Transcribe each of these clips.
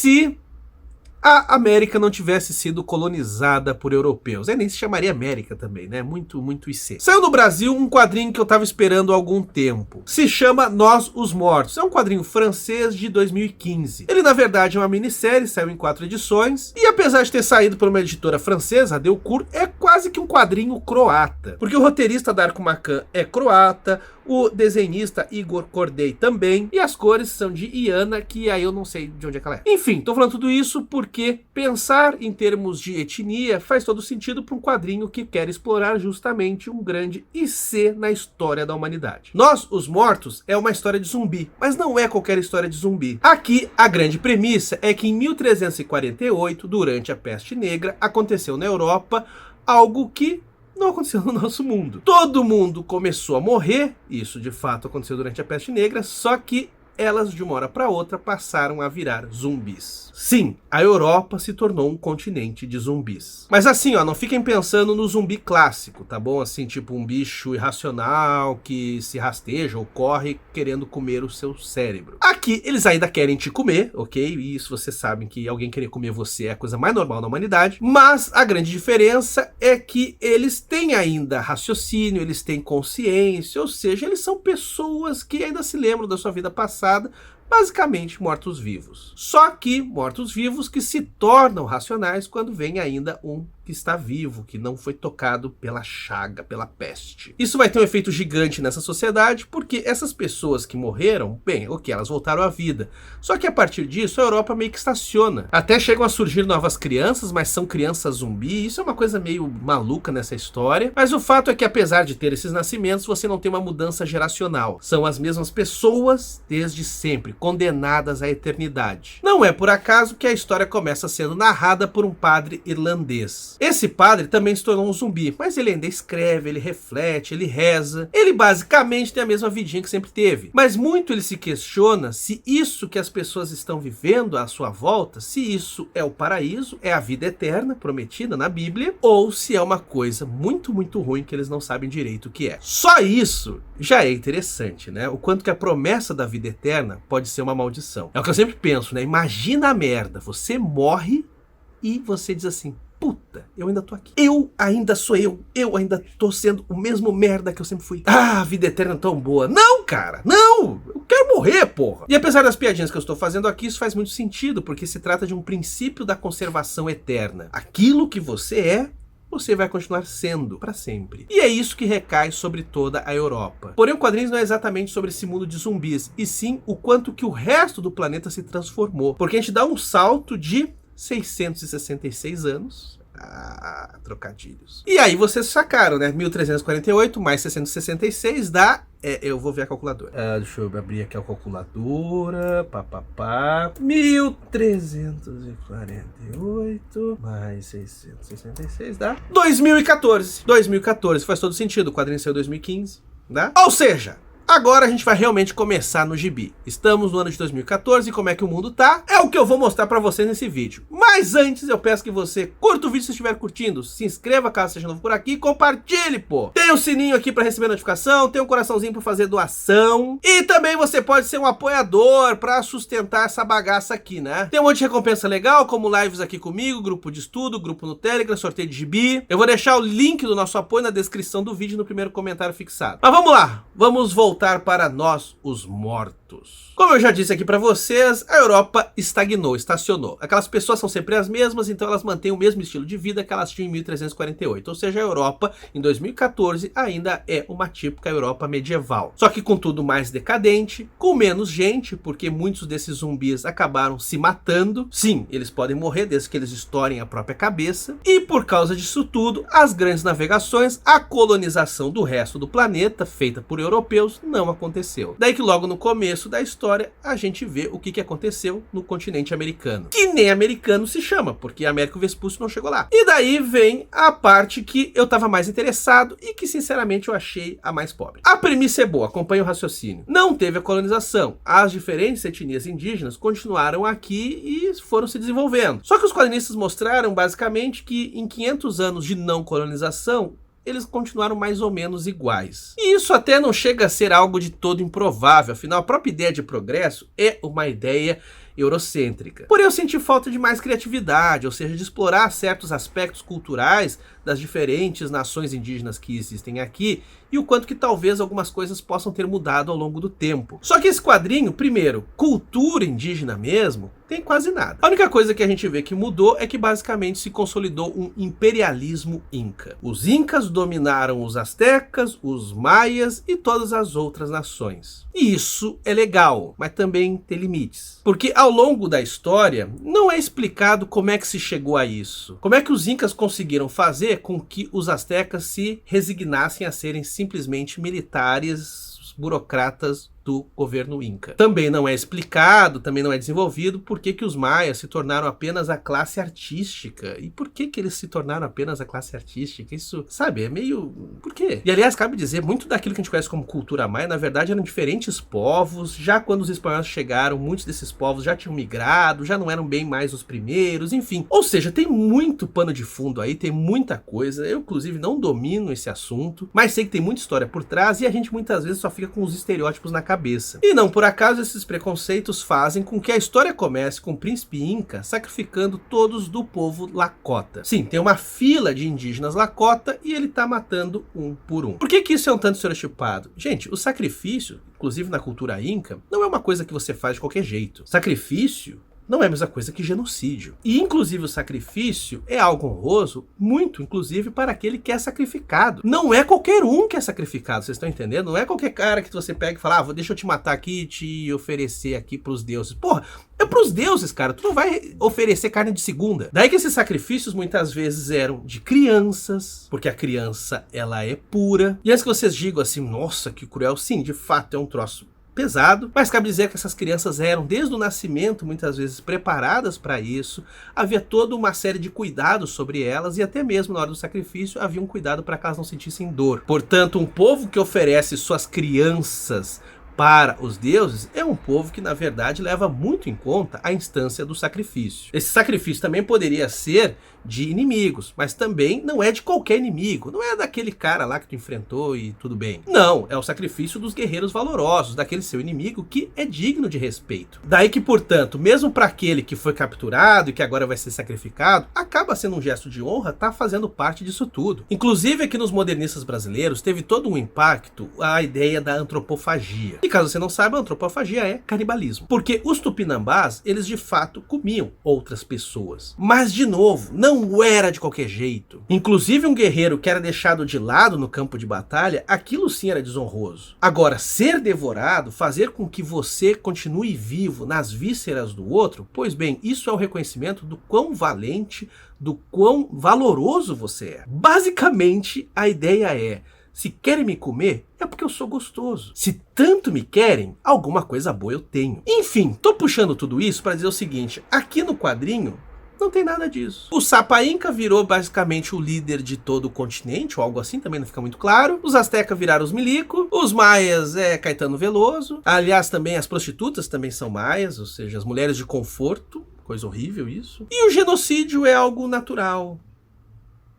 se a América não tivesse sido colonizada por europeus. Nem se chamaria América também, né? Muito IC. Saiu no Brasil um quadrinho que eu tava esperando há algum tempo. Se chama Nós, os Mortos. É um quadrinho francês de 2015. Ele, na verdade, é uma minissérie, saiu em 4 edições. E apesar de ter saído por uma editora francesa, a Delcourt, é quase que um quadrinho croata. Porque o roteirista Darko Macan é croata, o desenhista Igor Kordei também, e as cores são de Iana, que aí eu não sei de onde é que ela é. Enfim, tô falando tudo isso porque pensar em termos de etnia faz todo sentido para um quadrinho que quer explorar justamente um grande IC na história da humanidade. Nós, os Mortos, é uma história de zumbi, mas não é qualquer história de zumbi. Aqui, a grande premissa é que em 1348, durante a Peste Negra, aconteceu na Europa algo que não aconteceu no nosso mundo. Todo mundo começou a morrer, isso de fato aconteceu durante a Peste Negra, só que elas de uma hora para outra passaram a virar zumbis. Sim, a Europa se tornou um continente de zumbis. Mas assim, ó, não fiquem pensando no zumbi clássico, tá bom? Assim, tipo um bicho irracional que se rasteja ou corre querendo comer o seu cérebro. Aqui, eles ainda querem te comer, ok? E isso vocês sabem que alguém querer comer você é a coisa mais normal na humanidade. Mas a grande diferença é que eles têm ainda raciocínio, eles têm consciência, ou seja, eles são pessoas que ainda se lembram da sua vida passada, basicamente mortos-vivos. Só que mortos-vivos que se tornam racionais quando vem ainda um que está vivo, que não foi tocado pela chaga, pela peste. Isso vai ter um efeito gigante nessa sociedade, porque essas pessoas que morreram, bem, ok, elas voltaram à vida. Só que a partir disso, a Europa meio que estaciona. Até chegam a surgir novas crianças, mas são crianças zumbi. Isso é uma coisa meio maluca nessa história. Mas o fato é que, apesar de ter esses nascimentos, você não tem uma mudança geracional. São as mesmas pessoas desde sempre, condenadas à eternidade. Não é por acaso que a história começa sendo narrada por um padre irlandês. Esse padre também se tornou um zumbi, mas ele ainda escreve, ele reflete, ele reza. Ele basicamente tem a mesma vidinha que sempre teve. Mas muito ele se questiona se isso que as pessoas estão vivendo à sua volta, se isso é o paraíso, é a vida eterna prometida na Bíblia, ou se é uma coisa muito ruim que eles não sabem direito o que é. Só isso já é interessante, né? O quanto que a promessa da vida eterna pode ser uma maldição. É o que eu sempre penso, né? Imagina a merda, você morre e você diz assim: puta, eu ainda tô aqui. Eu ainda sou eu ainda tô sendo o mesmo merda que eu sempre fui. Ah, a vida eterna é tão boa. Não, cara, não! Eu quero morrer, porra! E apesar das piadinhas que eu estou fazendo aqui, isso faz muito sentido, porque se trata de um princípio da conservação eterna. Aquilo que você é, você vai continuar sendo para sempre. E é isso que recai sobre toda a Europa. Porém, o quadrinho não é exatamente sobre esse mundo de zumbis, e sim o quanto que o resto do planeta se transformou. Porque a gente dá um salto de 666 anos. Ah, trocadilhos. E aí vocês sacaram, né? 1348 mais 666 dá... eu vou ver a calculadora. Deixa eu abrir aqui a calculadora. 1348 mais 666 dá 2014. 2014 faz todo sentido. O quadrinho saiu em 2015, né? Ou seja, agora a gente vai realmente começar no gibi. Estamos no ano de 2014 e como é que o mundo tá? É o que eu vou mostrar pra vocês nesse vídeo. Mas antes eu peço que você curta o vídeo se estiver curtindo, se inscreva caso seja novo por aqui e compartilhe, pô! Tem o sininho aqui pra receber notificação, tem um coraçãozinho pra fazer doação e também você pode ser um apoiador pra sustentar essa bagaça aqui, né? Tem um monte de recompensa legal, como lives aqui comigo, grupo de estudo, grupo no Telegram, sorteio de gibi. Eu vou deixar o link do nosso apoio na descrição do vídeo no primeiro comentário fixado. Mas vamos lá, vamos voltar para Nós, os Mortos. Como eu já disse aqui para vocês, a Europa estagnou, estacionou. Aquelas pessoas são sempre as mesmas, então elas mantêm o mesmo estilo de vida que elas tinham em 1348. Ou seja, a Europa, em 2014, ainda é uma típica Europa medieval. Só que com tudo mais decadente, com menos gente, porque muitos desses zumbis acabaram se matando. Sim, eles podem morrer desde que eles estourem a própria cabeça. E por causa disso tudo, as grandes navegações, a colonização do resto do planeta, feita por europeus, não aconteceu. Daí que logo no começo da história, a gente vê o que aconteceu no continente americano. Que nem americano se chama, porque Américo Vespúcio não chegou lá. E daí vem a parte que eu tava mais interessado e que sinceramente eu achei a mais pobre. A premissa é boa, acompanha o raciocínio. Não teve a colonização. As diferentes etnias indígenas continuaram aqui e foram se desenvolvendo. Só que os quadrinistas mostraram basicamente que em 500 anos de não colonização, eles continuaram mais ou menos iguais. E isso até não chega a ser algo de todo improvável, afinal a própria ideia de progresso é uma ideia eurocêntrica. Porém, eu senti falta de mais criatividade, ou seja, de explorar certos aspectos culturais das diferentes nações indígenas que existem aqui e o quanto que talvez algumas coisas possam ter mudado ao longo do tempo. Só que esse quadrinho, primeiro, cultura indígena mesmo, tem quase nada. A única coisa que a gente vê que mudou é que basicamente se consolidou um imperialismo inca. Os incas dominaram os astecas, os maias e todas as outras nações. E isso é legal, mas também tem limites. Porque ao longo da história, não é explicado como é que se chegou a isso. Como é que os incas conseguiram fazer com que os astecas se resignassem a serem simplesmente militares, burocratas do governo inca. Também não é explicado, também não é desenvolvido por que os maias se tornaram apenas a classe artística. E por que eles se tornaram apenas a classe artística? Isso, sabe, é meio... Por quê? E aliás, cabe dizer, muito daquilo que a gente conhece como cultura maia, na verdade eram diferentes povos. Já quando os espanhóis chegaram, muitos desses povos já tinham migrado, já não eram bem mais os primeiros, enfim. Ou seja, tem muito pano de fundo aí, tem muita coisa. Eu, inclusive, não domino esse assunto, mas sei que tem muita história por trás e a gente muitas vezes só fica com os estereótipos na cabeça. E não por acaso esses preconceitos fazem com que a história comece com o príncipe inca sacrificando todos do povo Lakota. Sim, tem uma fila de indígenas Lakota e ele tá matando um por um. Por que isso é um tanto estereotipado? Gente, o sacrifício, inclusive na cultura inca, não é uma coisa que você faz de qualquer jeito. Sacrifício não é a mesma coisa que genocídio. E, inclusive, o sacrifício é algo honroso, muito, inclusive, para aquele que é sacrificado. Não é qualquer um que é sacrificado, vocês estão entendendo? Não é qualquer cara que você pega e fala, deixa eu te matar aqui e te oferecer aqui pros deuses. Porra, é pros deuses, cara. Tu não vai oferecer carne de segunda. Daí que esses sacrifícios muitas vezes eram de crianças, porque a criança, ela é pura. E antes que vocês digam assim, nossa, que cruel, sim, de fato, é um troço pesado, mas cabe dizer que essas crianças eram, desde o nascimento, muitas vezes preparadas para isso, havia toda uma série de cuidados sobre elas e até mesmo na hora do sacrifício havia um cuidado para que elas não sentissem dor. Portanto, um povo que oferece suas crianças para os deuses é um povo que, na verdade, leva muito em conta a instância do sacrifício. Esse sacrifício também poderia ser de inimigos, mas também não é de qualquer inimigo, não é daquele cara lá que tu enfrentou e tudo bem. Não, é o sacrifício dos guerreiros valorosos, daquele seu inimigo que é digno de respeito. Daí que, portanto, mesmo para aquele que foi capturado e que agora vai ser sacrificado, acaba sendo um gesto de honra tá fazendo parte disso tudo. Inclusive aqui nos modernistas brasileiros teve todo um impacto a ideia da antropofagia. E caso você não saiba, a antropofagia é canibalismo. Porque os tupinambás, eles de fato comiam outras pessoas. Mas, de novo, não era de qualquer jeito. Inclusive um guerreiro que era deixado de lado no campo de batalha, aquilo sim era desonroso. Agora, ser devorado, fazer com que você continue vivo nas vísceras do outro, pois bem, isso é o reconhecimento do quão valente, do quão valoroso você é. Basicamente, a ideia é: se querem me comer, é porque eu sou gostoso. Se tanto me querem, alguma coisa boa eu tenho. Enfim, tô puxando tudo isso para dizer o seguinte, aqui no quadrinho não tem nada disso. O Sapa Inca virou basicamente o líder de todo o continente, ou algo assim, também não fica muito claro. Os Aztecas viraram os milico. Os maias é Caetano Veloso. Aliás, também as prostitutas também são maias, ou seja, as mulheres de conforto. Coisa horrível isso. E o genocídio é algo natural.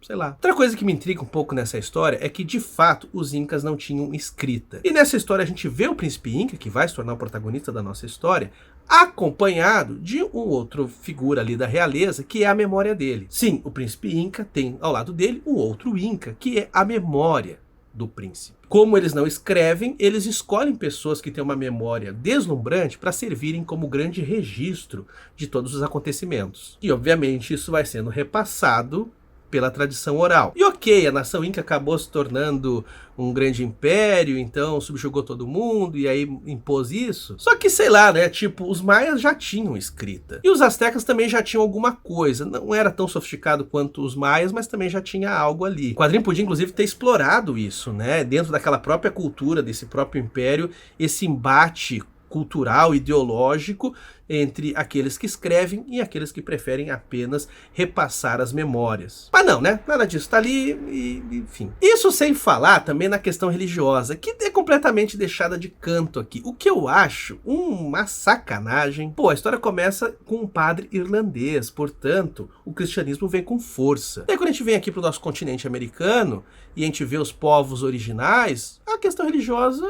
Sei lá. Outra coisa que me intriga um pouco nessa história é que, de fato, os incas não tinham escrita. E nessa história a gente vê o príncipe inca, que vai se tornar o protagonista da nossa história, acompanhado de um outro figura ali da realeza, que é a memória dele. Sim, o príncipe inca tem ao lado dele um outro inca, que é a memória do príncipe. Como eles não escrevem, eles escolhem pessoas que têm uma memória deslumbrante para servirem como grande registro de todos os acontecimentos. E, obviamente, isso vai sendo repassado pela tradição oral. E ok, a nação inca acabou se tornando um grande império, então subjugou todo mundo e aí impôs isso. Só que, sei lá, né, tipo, os maias já tinham escrita. E os astecas também já tinham alguma coisa. Não era tão sofisticado quanto os maias, mas também já tinha algo ali. O quadrinho podia, inclusive, ter explorado isso, né, dentro daquela própria cultura, desse próprio império, esse embate cultural, ideológico, entre aqueles que escrevem e aqueles que preferem apenas repassar as memórias. Mas não, né? Nada disso tá ali e enfim. Isso sem falar também na questão religiosa, que é completamente deixada de canto aqui. O que eu acho uma sacanagem. Pô, a história começa com um padre irlandês, portanto, o cristianismo vem com força. Daí quando a gente vem aqui pro nosso continente americano e a gente vê os povos originais, a questão religiosa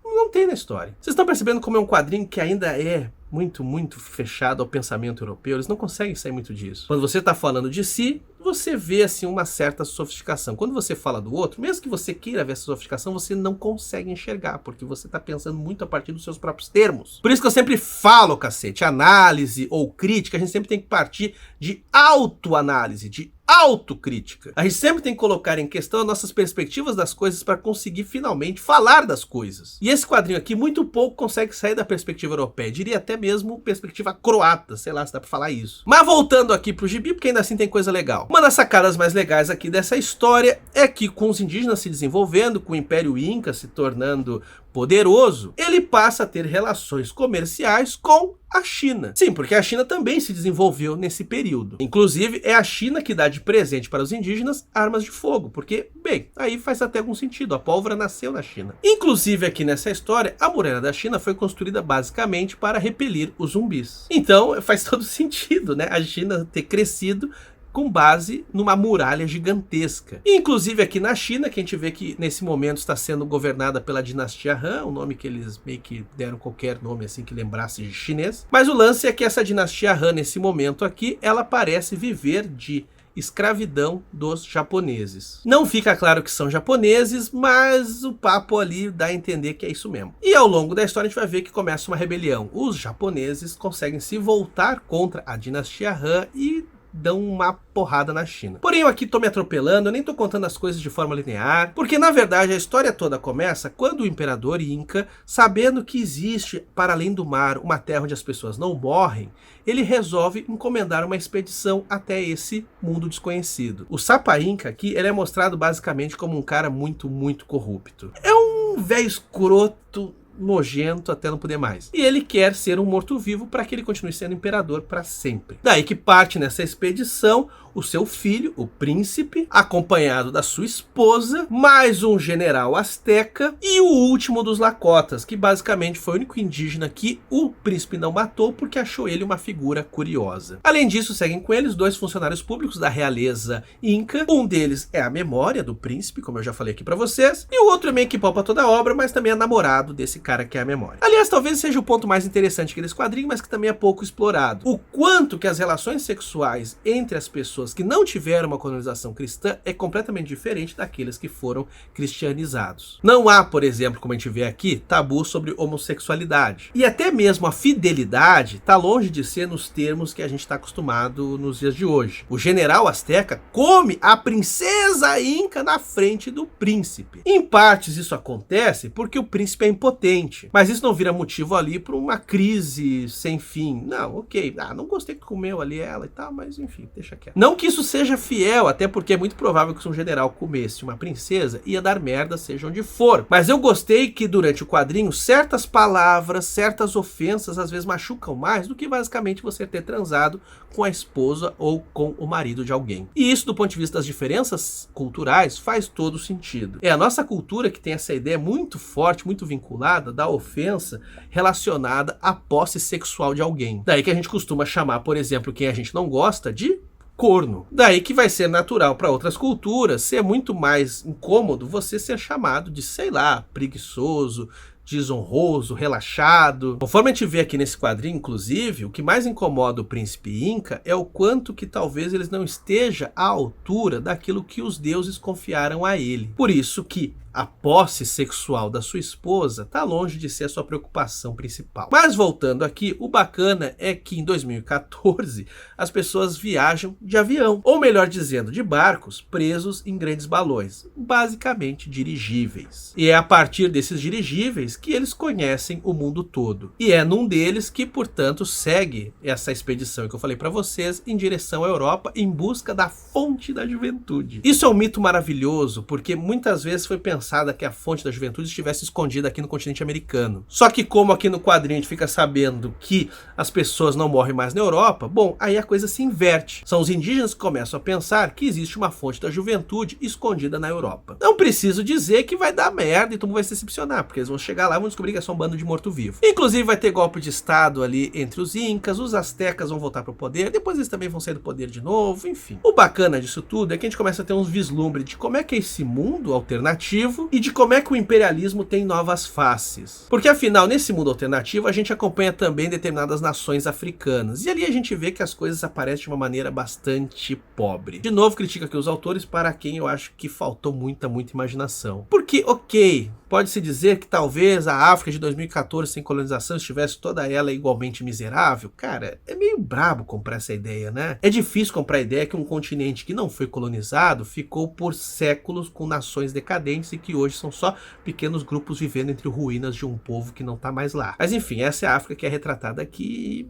não tem na história. Vocês estão percebendo como é um quadrinho que ainda é muito fechado ao pensamento europeu, eles não conseguem sair muito disso. Quando você está falando de si, você vê assim uma certa sofisticação. Quando você fala do outro, mesmo que você queira ver essa sofisticação, você não consegue enxergar, porque você está pensando muito a partir dos seus próprios termos. Por isso que eu sempre falo, cacete, análise ou crítica, a gente sempre tem que partir de autoanálise, de autocrítica. A gente sempre tem que colocar em questão as nossas perspectivas das coisas para conseguir finalmente falar das coisas. E esse quadrinho aqui muito pouco consegue sair da perspectiva europeia, diria até mesmo perspectiva croata, sei lá se dá para falar isso. Mas voltando aqui pro gibi, porque ainda assim tem coisa legal. Uma das sacadas mais legais aqui dessa história é que com os indígenas se desenvolvendo, com o Império Inca se tornando poderoso, ele passa a ter relações comerciais com a China. Sim, porque a China também se desenvolveu nesse período. Inclusive, é a China que dá de presente para os indígenas armas de fogo, porque, bem, aí faz até algum sentido, a pólvora nasceu na China. Inclusive, aqui nessa história, a muralha da China foi construída basicamente para repelir os zumbis. Então, faz todo sentido, né? A China ter crescido com base numa muralha gigantesca. E, inclusive aqui na China, que a gente vê que nesse momento está sendo governada pela dinastia Han, um nome que eles meio que deram qualquer nome assim que lembrasse de chinês. Mas o lance é que essa dinastia Han, nesse momento aqui, ela parece viver de escravidão dos japoneses. Não fica claro que são japoneses, mas o papo ali dá a entender que é isso mesmo. E ao longo da história a gente vai ver que começa uma rebelião. Os japoneses conseguem se voltar contra a dinastia Han e dão uma porrada na China. Porém, eu aqui tô me atropelando, eu nem tô contando as coisas de forma linear, porque na verdade a história toda começa quando o imperador Inca, sabendo que existe, para além do mar, uma terra onde as pessoas não morrem, ele resolve encomendar uma expedição até esse mundo desconhecido. O Sapa Inca aqui, ele é mostrado basicamente como um cara muito corrupto. É um velho escroto, nojento até não poder mais. E ele quer ser um morto-vivo para que ele continue sendo imperador para sempre. Daí que parte nessa expedição o seu filho, o príncipe, acompanhado da sua esposa, mais um general asteca e o último dos Lakotas, que basicamente foi o único indígena que o príncipe não matou porque achou ele uma figura curiosa. Além disso, seguem com eles 2 funcionários públicos da realeza Inca. Um deles é a memória do príncipe, como eu já falei aqui para vocês, e o outro é meio que pau pra toda a obra, mas também é namorado desse cara que é a memória. Aliás, talvez seja o ponto mais interessante aqui desse quadrinho, mas que também é pouco explorado. O quanto que as relações sexuais entre as pessoas que não tiveram uma colonização cristã é completamente diferente daqueles que foram cristianizados. Não há, por exemplo, como a gente vê aqui, tabu sobre homossexualidade. E até mesmo a fidelidade está longe de ser nos termos que a gente está acostumado nos dias de hoje. O general asteca come a princesa Inca na frente do príncipe. Em partes isso acontece porque o príncipe é impotente, mas isso não vira motivo ali para uma crise sem fim. Não, ok, não gostei que comeu ali ela e tal, mas enfim, deixa quieto. Não que isso seja fiel, até porque é muito provável que se um general comesse uma princesa, ia dar merda seja onde for. Mas eu gostei que durante o quadrinho, certas palavras, certas ofensas, às vezes machucam mais do que basicamente você ter transado com a esposa ou com o marido de alguém. E isso, do ponto de vista das diferenças culturais, faz todo sentido. É a nossa cultura que tem essa ideia muito forte, muito vinculada da ofensa relacionada à posse sexual de alguém. Daí que a gente costuma chamar, por exemplo, quem a gente não gosta de corno. Daí que vai ser natural para outras culturas ser muito mais incômodo você ser chamado de, sei lá, preguiçoso, desonroso, relaxado. Conforme a gente vê aqui nesse quadrinho, inclusive, o que mais incomoda o príncipe Inca é o quanto que talvez eles não esteja à altura daquilo que os deuses confiaram a ele. Por isso que a posse sexual da sua esposa está longe de ser a sua preocupação principal. Mas voltando aqui, o bacana é que em 2014 as pessoas viajam de avião, ou melhor dizendo, de barcos presos em grandes balões, basicamente dirigíveis. E é a partir desses dirigíveis que eles conhecem o mundo todo. E é num deles que, portanto, segue essa expedição que eu falei para vocês em direção à Europa em busca da fonte da juventude. Isso é um mito maravilhoso, porque muitas vezes foi pensado que a fonte da juventude estivesse escondida aqui no continente americano. Só que como aqui no quadrinho a gente fica sabendo que as pessoas não morrem mais na Europa, bom, aí a coisa se inverte. São os indígenas que começam a pensar que existe uma fonte da juventude escondida na Europa. Não preciso dizer que vai dar merda e todo mundo vai se decepcionar, porque eles vão chegar lá e vão descobrir que é só um bando de morto-vivo. Inclusive vai ter golpe de estado ali entre os incas, os astecas vão voltar para o poder, depois eles também vão sair do poder de novo, enfim. O bacana disso tudo é que a gente começa a ter uns vislumbres de como é que é esse mundo alternativo alternativo e de como é que o imperialismo tem novas faces. Porque afinal, nesse mundo alternativo, a gente acompanha também determinadas nações africanas. E ali a gente vê que as coisas aparecem de uma maneira bastante pobre. De novo, critico aqui os autores, para quem eu acho que faltou muita imaginação. Porque, ok, pode-se dizer que talvez a África de 2014 sem colonização estivesse toda ela igualmente miserável. Cara, é meio brabo comprar essa ideia, né? É difícil comprar a ideia que um continente que não foi colonizado ficou por séculos com nações decadentes e que hoje são só pequenos grupos vivendo entre ruínas de um povo que não tá mais lá. Mas enfim, essa é a África que é retratada aqui.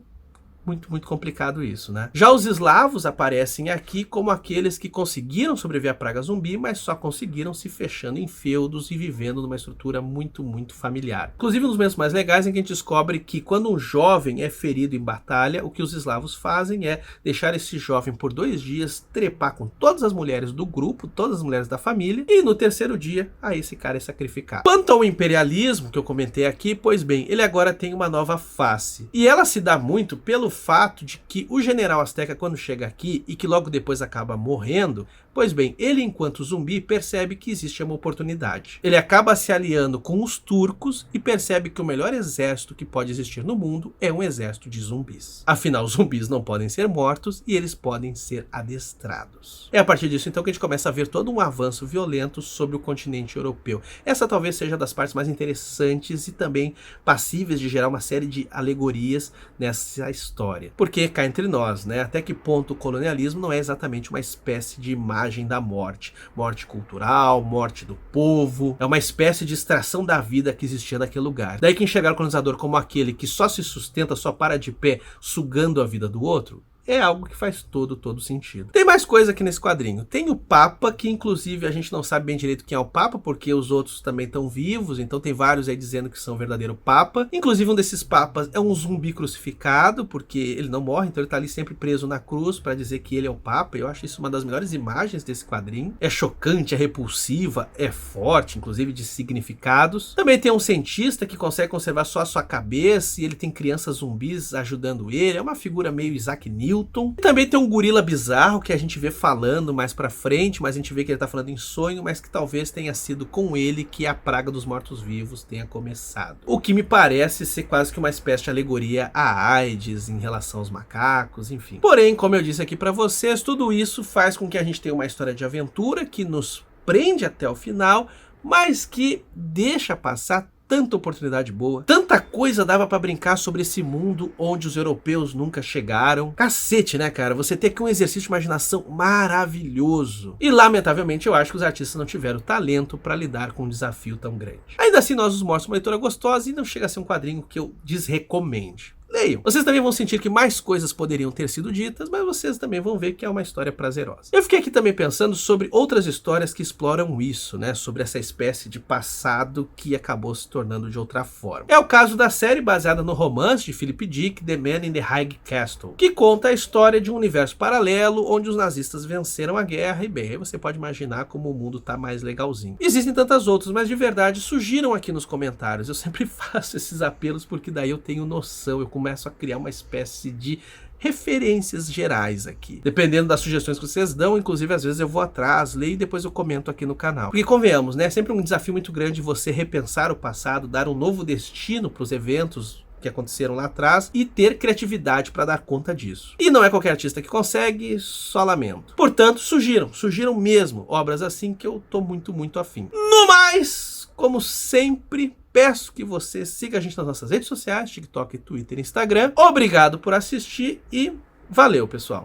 Muito complicado isso, né? Já os eslavos aparecem aqui como aqueles que conseguiram sobreviver à praga zumbi, mas só conseguiram se fechando em feudos e vivendo numa estrutura muito familiar. Inclusive, um dos momentos mais legais é que a gente descobre que quando um jovem é ferido em batalha, o que os eslavos fazem é deixar esse jovem por 2 dias trepar com todas as mulheres do grupo, todas as mulheres da família, e no terceiro dia, aí esse cara é sacrificado. Quanto ao imperialismo, que eu comentei aqui, pois bem, ele agora tem uma nova face. E ela se dá muito pelo fato de que o general Azteca, quando chega aqui e que logo depois acaba morrendo, pois bem, ele enquanto zumbi percebe que existe uma oportunidade. Ele acaba se aliando com os turcos e percebe que o melhor exército que pode existir no mundo é um exército de zumbis. Afinal, os zumbis não podem ser mortos e eles podem ser adestrados. É a partir disso então que a gente começa a ver todo um avanço violento sobre o continente europeu. Essa talvez seja das partes mais interessantes e também passíveis de gerar uma série de alegorias nessa história. Porque cá entre nós, né, até que ponto o colonialismo não é exatamente uma espécie de imagem da morte. Morte cultural, morte do povo, é uma espécie de extração da vida que existia naquele lugar. Daí que enxergar o colonizador como aquele que só se sustenta, só para de pé, sugando a vida do outro, é algo que faz todo sentido. Tem mais coisa aqui nesse quadrinho. Tem o Papa, que inclusive a gente não sabe bem direito quem é o Papa, porque os outros também estão vivos, então tem vários aí dizendo que são o verdadeiro Papa. Inclusive um desses papas é um zumbi crucificado, porque ele não morre, então ele tá ali sempre preso na cruz para dizer que ele é o Papa. Eu acho isso uma das melhores imagens desse quadrinho. É chocante, é repulsiva, é forte, inclusive de significados. Também tem um cientista que consegue conservar só a sua cabeça e ele tem crianças zumbis ajudando ele. É uma figura meio Isaac Newton. E também tem um gorila bizarro que a gente vê falando mais pra frente, mas a gente vê que ele tá falando em sonho, mas que talvez tenha sido com ele que a praga dos mortos-vivos tenha começado. O que me parece ser quase que uma espécie de alegoria à AIDS em relação aos macacos, enfim. Porém, como eu disse aqui pra vocês, tudo isso faz com que a gente tenha uma história de aventura que nos prende até o final, mas que deixa passar tanta oportunidade boa, tanta coisa dava pra brincar sobre esse mundo onde os europeus nunca chegaram. Cacete, né, cara? Você tem aqui um exercício de imaginação maravilhoso. E lamentavelmente eu acho que os artistas não tiveram talento pra lidar com um desafio tão grande. Ainda assim, Nós os Mortos, uma leitura gostosa e não chega a ser um quadrinho que eu desrecomende. Leiam. Vocês também vão sentir que mais coisas poderiam ter sido ditas, mas vocês também vão ver que é uma história prazerosa. Eu fiquei aqui também pensando sobre outras histórias que exploram isso, né? Sobre essa espécie de passado que acabou se tornando de outra forma. É o caso da série baseada no romance de Philip Dick, The Man in the High Castle, que conta a história de um universo paralelo onde os nazistas venceram a guerra e bem, aí você pode imaginar como o mundo tá mais legalzinho. Existem tantas outras, mas de verdade surgiram aqui nos comentários. Eu sempre faço esses apelos porque daí eu tenho noção, eu começo a criar uma espécie de referências gerais aqui. Dependendo das sugestões que vocês dão, inclusive às vezes eu vou atrás, leio e depois eu comento aqui no canal. Porque convenhamos, né? É sempre um desafio muito grande você repensar o passado, dar um novo destino para os eventos que aconteceram lá atrás e ter criatividade para dar conta disso. E não é qualquer artista que consegue, só lamento. Portanto, surgiram mesmo obras assim que eu tô muito afim. No mais, como sempre, peço que você siga a gente nas nossas redes sociais, TikTok, Twitter e Instagram. Obrigado por assistir e valeu, pessoal!